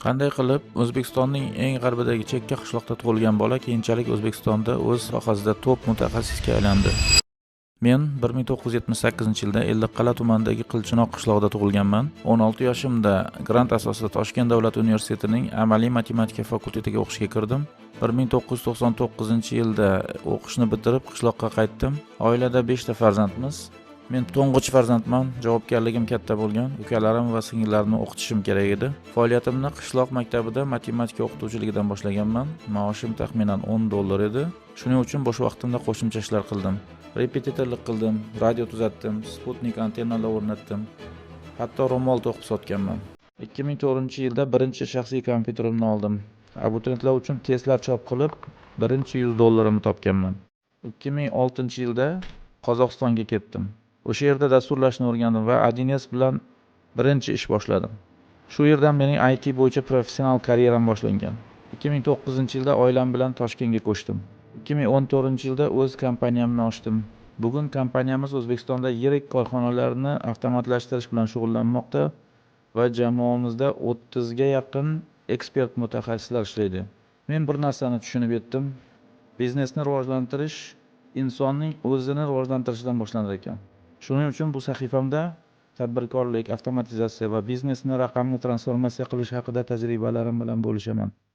Qanday qilib O'zbekistonning eng g'arbidagi chekka qishloqda tug'ilgan bola keyinchalik O'zbekistonda o'z sohasida top mutaxassisga aylandi? Men 1978-yilda Ellikqal'a tumanidagi Qilchinoq qishlog'ida tug'ilganman. 16 yoshimda grant asosida Toshkent davlat universitetining amaliy matematika fakultetiga o'qishga kirdim. 1999-yilda o'qishni bitirib qishloqqa qaytdim. Oilada 5 ta farzandmiz. Men to'ng'ich farzandman, javobgarligim katta bo'lgan. Ukalarim va singillarimni o'qitishim kerak edi. Faoliyatimni qishloq maktabida matematika o'qituvchiligidan boshlaganman. Maoshim taxminan $10 edi. Shuning uchun bo'sh vaqtimda qo'shimcha ishlar qildim. Repetitorlik qildim, radio tuzatdim, Sputnik antennalar o'rnatdim. Hatto ro'mol to'qib sotganman. 2004-yilda birinchi shaxsiy kompyuterimni oldim. Abituriyentlar uchun testlar chop qilib, birinchi $100 topganman. 2006-yilda Qozog'istonga ketdim. O'sha yerda dasturlashni o'rgandim va 1S bilan birinchi ish boshladim. Shu yerdan mening IT bo'yicha professional karyeram boshlangan. 2009-yilda oilam bilan Toshkentga ko'chdim. 2014-yilda o'z kompaniyamni ochdim. Bugun kompaniyamiz O'zbekistonda yirik korxonalarni avtomatlashtirish bilan shug'ullanmoqda va jamoamizda 30 ga yaqin ekspert mutaxassislar ishlaydi. Men bir narsani tushunib yetdim. Biznesni rivojlantirish insonning o'zini rivojlantirishdan boshlanar ekan. Shuning uchun bu sahifamda tadbirkorlik, avtomatizatsiya va biznesni raqamli transformatsiya qilish haqida tajribalarim bilan bo'lishaman.